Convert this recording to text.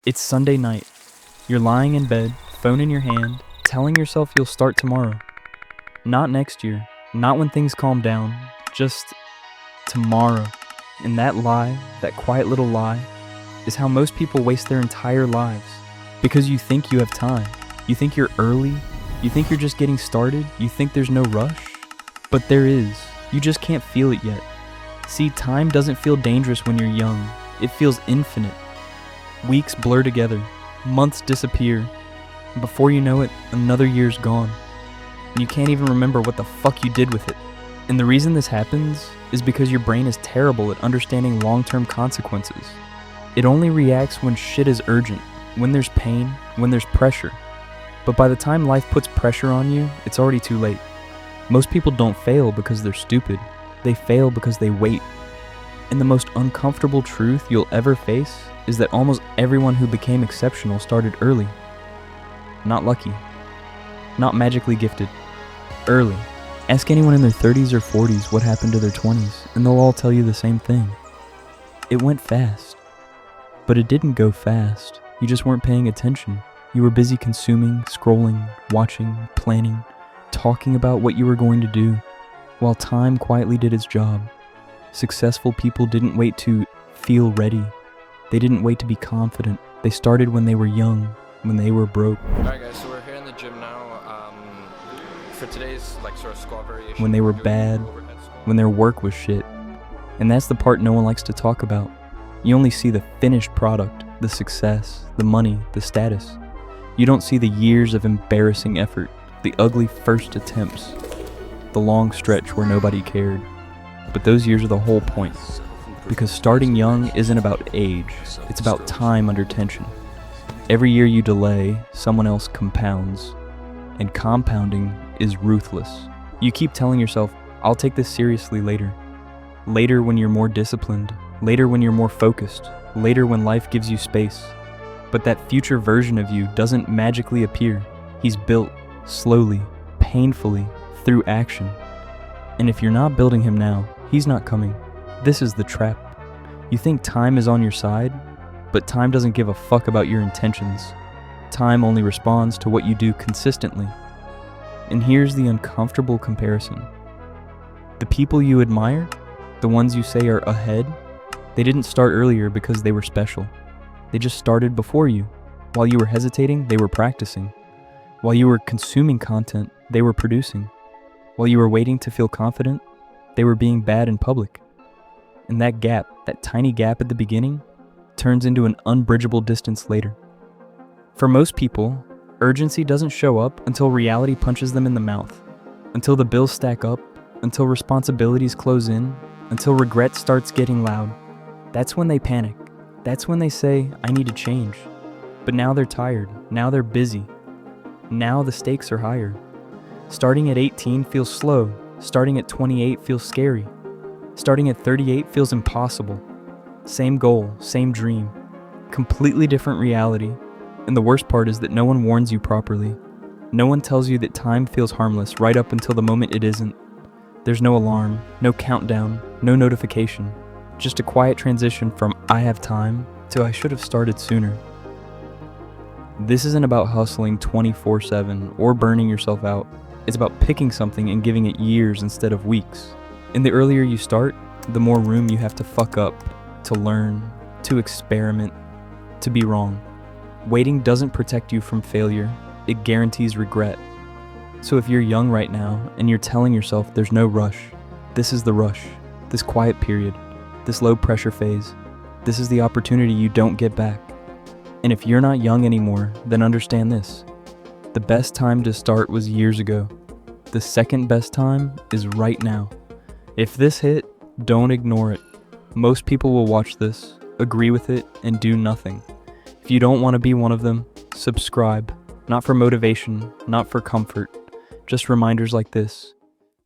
It's Sunday night. You're lying in bed, phone in your hand, telling yourself you'll start tomorrow. Not next year, not when things calm down, just tomorrow. And that lie, that quiet little lie, is how most people waste their entire lives. Because you think you have time. You think you're early. You think you're just getting started. You think there's no rush. But there is. You just can't feel it yet. See, time doesn't feel dangerous when you're young. It feels infinite. Weeks blur together, months disappear, and before you know it, another year's gone. And you can't even remember what the fuck you did with it. And the reason this happens is because your brain is terrible at understanding long-term consequences. It only reacts when shit is urgent, when there's pain, when there's pressure. But by the time life puts pressure on you, it's already too late. Most people don't fail because they're stupid. They fail because they wait. And the most uncomfortable truth you'll ever face is that almost everyone who became exceptional started early. Not lucky. Not magically gifted. Early. Ask anyone in their 30s or 40s what happened to their 20s, and they'll all tell you the same thing. It went fast. But it didn't go fast. You just weren't paying attention. You were busy consuming, scrolling, watching, planning, talking about what you were going to do, while time quietly did its job. Successful people didn't wait to feel ready. They didn't wait to be confident. They started when they were young, when they were broke. Alright guys, so we're here in the gym now for today's sort of squat variation. When they were bad, when their work was shit. And that's the part no one likes to talk about. You only see the finished product, the success, the money, the status. You don't see the years of embarrassing effort, the ugly first attempts, the long stretch where nobody cared. But those years are the whole point. Because starting young isn't about age, it's about time under tension. Every year you delay, someone else compounds. And compounding is ruthless. You keep telling yourself, I'll take this seriously later. Later when you're more disciplined. Later when you're more focused. Later when life gives you space. But that future version of you doesn't magically appear. He's built, slowly, painfully, through action. And if you're not building him now, he's not coming. This is the trap. You think time is on your side, but time doesn't give a fuck about your intentions. Time only responds to what you do consistently. And here's the uncomfortable comparison. The people you admire, the ones you say are ahead, they didn't start earlier because they were special. They just started before you. While you were hesitating, they were practicing. While you were consuming content, they were producing. While you were waiting to feel confident, they were being bad in public. And that gap, that tiny gap at the beginning, turns into an unbridgeable distance later. For most people, urgency doesn't show up until reality punches them in the mouth, until the bills stack up, until responsibilities close in, until regret starts getting loud. That's when they panic. That's when they say, I need to change. But now they're tired. Now they're busy. Now the stakes are higher. Starting at 18 feels slow. Starting at 28 feels scary. Starting at 38 feels impossible. Same goal, same dream. Completely different reality. And the worst part is that no one warns you properly. No one tells you that time feels harmless right up until the moment it isn't. There's no alarm, no countdown, no notification. Just a quiet transition from I have time to I should have started sooner. This isn't about hustling 24/7 or burning yourself out. It's about picking something and giving it years instead of weeks. And the earlier you start, the more room you have to fuck up, to learn, to experiment, to be wrong. Waiting doesn't protect you from failure, it guarantees regret. So if you're young right now and you're telling yourself there's no rush, this is the rush, this quiet period, this low pressure phase, this is the opportunity you don't get back. And if you're not young anymore, then understand this. The best time to start was years ago. The second best time is right now. If this hit, don't ignore it. Most people will watch this, agree with it, and do nothing. If you don't want to be one of them, subscribe. Not for motivation, not for comfort, just reminders like this.